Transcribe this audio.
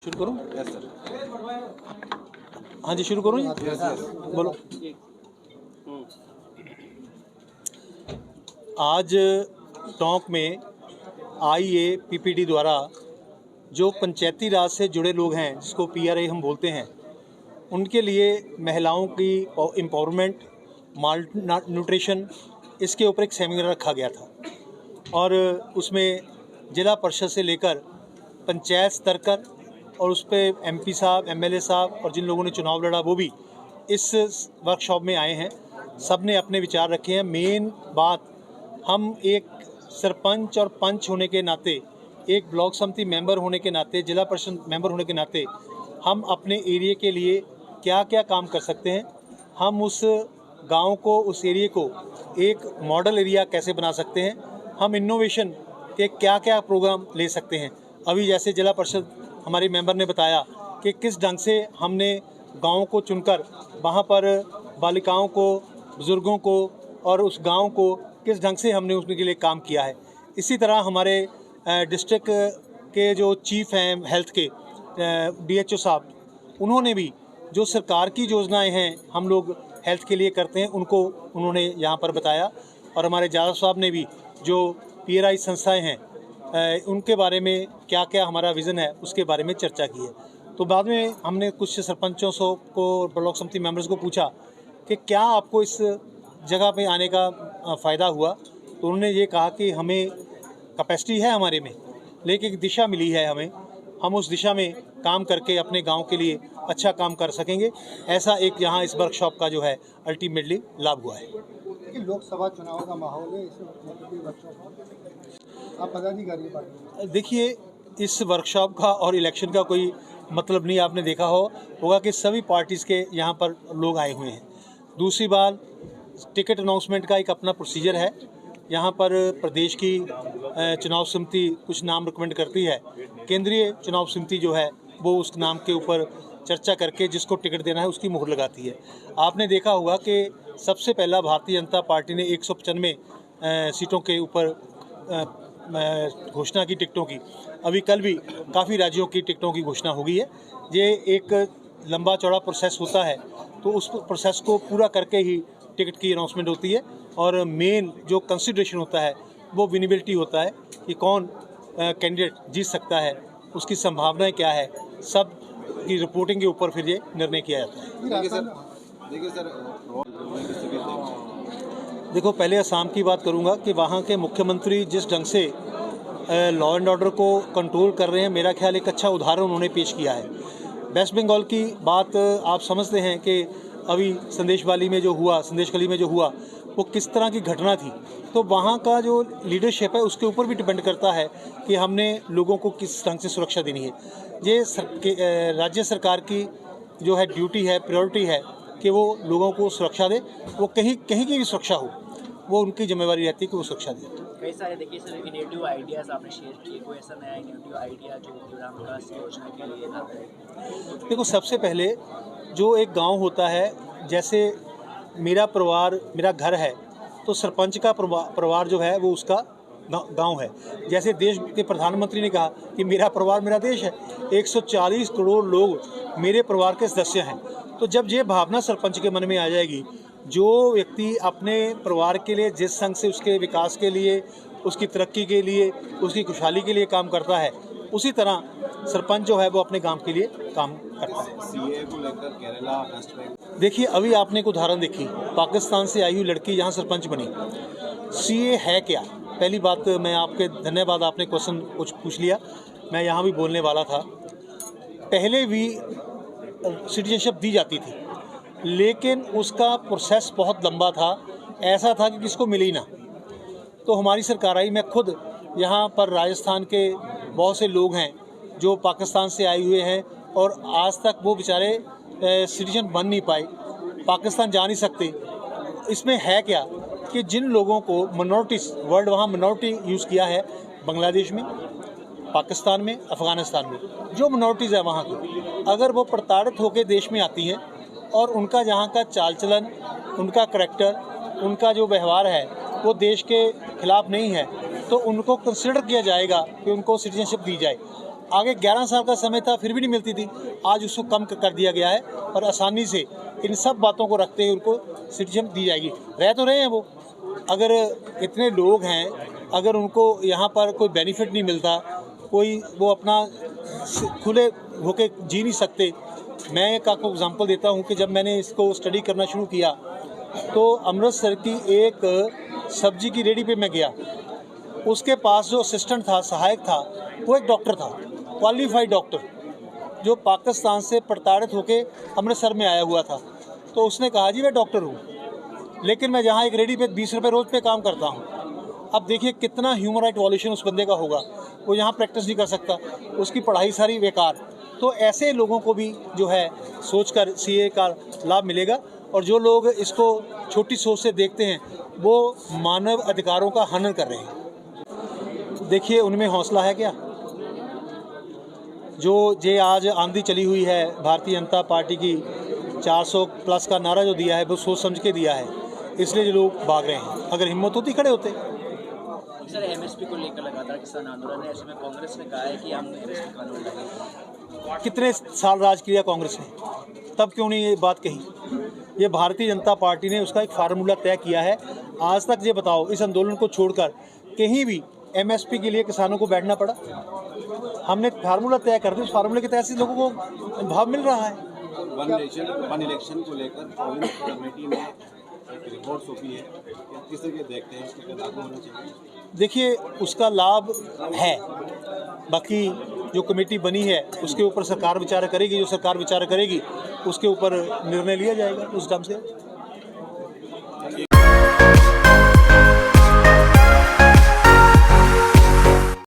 शुरू करूं? Yes sir. हाँ जी, शुरू करूं? Yes yes. बोलो। आज टोंक में IAPPD द्वारा जो पंचायती राज से जुड़े लोग हैं, जिसको PRA हम बोलते हैं, उनके लिए महिलाओं की एम्पावरमेंट, माल न्यूट्रिशन, इसके ऊपर एक सेमिनार रखा गया था। और उसमें जिला परिषद से लेकर पंचायत स्तर कर और उस पर MP साहब, MLA साहब और जिन लोगों ने चुनाव लड़ा वो भी इस वर्कशॉप में आए हैं। सब ने अपने विचार रखे हैं। मेन बात, हम एक सरपंच और पंच होने के नाते, एक ब्लॉक समिति मेंबर होने के नाते, जिला परिषद मेंबर होने के नाते, हम अपने एरिया के लिए क्या क्या काम कर सकते हैं, हम उस गांव को, उस एरिया को एक मॉडल एरिया कैसे बना सकते हैं, हम इनोवेशन के क्या क्या प्रोग्राम ले सकते हैं। अभी जैसे जिला परिषद हमारे मेंबर ने बताया कि किस ढंग से हमने गाँव को चुनकर वहाँ पर बालिकाओं को, बुज़ुर्गों को और उस गांव को किस ढंग से हमने उसके लिए काम किया है। इसी तरह हमारे डिस्ट्रिक्ट के जो चीफ हैं हेल्थ के, DHO साहब, उन्होंने भी जो सरकार की योजनाएं हैं हम लोग हेल्थ के लिए करते हैं, उनको उन्होंने यहाँ पर बताया। और हमारे जादव साहब ने भी जो PRI संस्थाएं हैं उनके बारे में क्या क्या हमारा विज़न है उसके बारे में चर्चा की है। तो बाद में हमने कुछ सरपंचों को, ब्लॉक समिति मेंबर्स को पूछा कि क्या आपको इस जगह पे आने का फ़ायदा हुआ। तो उन्होंने ये कहा कि हमें कैपेसिटी है हमारे में, लेकिन एक दिशा मिली है हमें, हम उस दिशा में काम करके अपने गांव के लिए अच्छा काम कर सकेंगे। ऐसा एक यहाँ इस वर्कशॉप का जो है अल्टीमेटली लाभ हुआ है। लोकसभा चुनाव का माहौल है, आप पदाधिकारी पार्टी। देखिए, इस वर्कशॉप का और इलेक्शन का कोई मतलब नहीं। आपने देखा होगा कि सभी पार्टीज़ के यहाँ पर लोग आए हुए हैं। दूसरी बात, टिकट अनाउंसमेंट का एक अपना प्रोसीजर है। यहाँ पर प्रदेश की चुनाव समिति कुछ नाम रिकमेंड करती है, केंद्रीय चुनाव समिति जो है वो उस नाम के ऊपर चर्चा करके जिसको टिकट देना है उसकी मुहर लगाती है। आपने देखा होगा कि सबसे पहला भारतीय जनता पार्टी ने 195 सीटों के ऊपर घोषणा की टिकटों की। अभी कल भी काफ़ी राज्यों की टिकटों की घोषणा हो गई है। ये एक लंबा चौड़ा प्रोसेस होता है, तो उस प्रोसेस को पूरा करके ही टिकट की अनाउंसमेंट होती है। और मेन जो कंसिडरेशन होता है वो विनेबिलिटी होता है कि कौन कैंडिडेट जीत सकता है, उसकी संभावनाएं क्या है, सब की रिपोर्टिंग के ऊपर फिर ये निर्णय किया जाता है। देखो, पहले असम की बात करूंगा कि वहाँ के मुख्यमंत्री जिस ढंग से लॉ एंड ऑर्डर को कंट्रोल कर रहे हैं, मेरा ख्याल एक अच्छा उदाहरण उन्होंने पेश किया है। वेस्ट बंगाल की बात आप समझते हैं कि अभी संदेशवाली में जो हुआ वो किस तरह की घटना थी। तो वहाँ का जो लीडरशिप है उसके ऊपर भी डिपेंड करता है कि हमने लोगों को किस ढंग से सुरक्षा देनी है। ये राज्य सरकार की जो है ड्यूटी है, प्रायोरिटी है कि वो लोगों को सुरक्षा दे। वो कहीं की भी सुरक्षा हो, वो उनकी जिम्मेवारी रहती है कि वो सुरक्षा दे। कई सारे देखिए सर इनोवेटिव आइडियाज़ आपने शेयर किए, कोई ऐसा नया इनोवेटिव आइडिया जो ग्राम विकास योजना के लिए था? देखो, सबसे पहले जो एक गांव होता है, जैसे मेरा परिवार मेरा घर है, तो सरपंच का परिवार जो है वो उसका गांव है। जैसे देश के प्रधानमंत्री ने कहा कि मेरा परिवार मेरा देश है, 140 करोड़ लोग मेरे परिवार के सदस्य हैं। तो जब ये भावना सरपंच के मन में आ जाएगी, जो व्यक्ति अपने परिवार के लिए जिस ढंग से उसके विकास के लिए, उसकी तरक्की के लिए, उसकी खुशहाली के लिए काम करता है, उसी तरह सरपंच जो है वो अपने गांव के लिए काम करता है। CA को लेकर केरला, वेस्ट बंगाल, देखिए, अभी आपने एक उदाहरण देखी, पाकिस्तान से आई हुई लड़की यहाँ सरपंच बनी। CA है क्या? पहली बात, मैं आपके धन्यवाद, आपने क्वेश्चन कुछ पूछ लिया, मैं यहाँ भी बोलने वाला था। पहले भी सिटीजनशिप दी जाती थी, लेकिन उसका प्रोसेस बहुत लंबा था, ऐसा था कि किसको मिली ही ना। तो हमारी सरकार आई, मैं खुद यहाँ पर राजस्थान के बहुत से लोग हैं जो पाकिस्तान से आए हुए हैं और आज तक वो बेचारे सिटीजन बन नहीं पाए, पाकिस्तान जा नहीं सकते। इसमें है क्या कि जिन लोगों को मिनॉरिटीज़, वर्ड वहाँ मिनॉरिटी यूज़ किया है, बांग्लादेश में, पाकिस्तान में, अफ़गानिस्तान में जो मिनॉरिटीज़ है वहाँ की, अगर वो प्रताड़ित होकर देश में आती हैं और उनका जहाँ का चाल चलन, उनका करैक्टर, उनका जो व्यवहार है वो देश के खिलाफ नहीं है, तो उनको कंसिडर किया जाएगा कि उनको सिटीजनशिप दी जाए। आगे 11 साल का समय था फिर भी नहीं मिलती थी, आज उसको कम कर दिया गया है और आसानी से इन सब बातों को रखते हुए उनको सिटीजन दी जाएगी। रह तो रहे हैं वो, अगर इतने लोग हैं, अगर उनको यहाँ पर कोई बेनिफिट नहीं मिलता, कोई वो अपना खुले होके जी नहीं सकते। मैं एक आपको एग्जांपल देता हूँ कि जब मैंने इसको स्टडी करना शुरू किया तो अमृतसर की एक सब्जी की रेडी पे मैं गया, उसके पास जो असिस्टेंट था, सहायक था, वो एक डॉक्टर था, क्वालिफाइड डॉक्टर, जो पाकिस्तान से प्रताड़ित होकर अमृतसर में आया हुआ था। तो उसने कहा जी मैं डॉक्टर हूँ, लेकिन मैं जहाँ एक रेडी पे 20 रुपये रोज़ पे काम करता हूँ। अब देखिए कितना ह्यूमन राइट वॉल्यूशन उस बंदे का होगा, वो यहाँ प्रैक्टिस नहीं कर सकता, उसकी पढ़ाई सारी बेकार। तो ऐसे लोगों को भी जो है सोचकर सीए का लाभ मिलेगा, और जो लोग इसको छोटी सोच से देखते हैं वो मानव अधिकारों का हनन कर रहे हैं। देखिए उनमें हौसला है क्या? जो आज आंधी चली हुई है, भारतीय जनता पार्टी की 400 प्लस का नारा जो दिया है वो सोच समझ के दिया है, इसलिए जो लोग भाग रहे हैं। अगर हिम्मत होती खड़े होते। सर एमएसपी को लेकर लगातार किसान आंदोलन है, ऐसे में कांग्रेस ने कहा है कि हम एमएसपी कानून लाएंगे। कितने साल राज किया कांग्रेस ने, तब क्यों नहीं ये बात कही? ये भारतीय जनता पार्टी ने उसका एक फार्मूला तय किया है। आज तक ये बताओ इस आंदोलन को छोड़कर कहीं भी एमएसपी के लिए किसानों को बैठना पड़ा? हमने फार्मूला तय कर दिया, उस फार्मूले के तहत से लोगों को भाव मिल रहा है। वन नेशन वन इलेक्शन को लेकर कमेटी ने एक रिपोर्ट सौंपी है, किस तरह देखते हैं, उसके लागू होना चाहिए? देखिए उसका लाभ है, बाकी जो कमेटी बनी है उसके ऊपर सरकार विचार करेगी, जो सरकार विचार करेगी उसके ऊपर निर्णय लिया जाएगा उस ढंग से।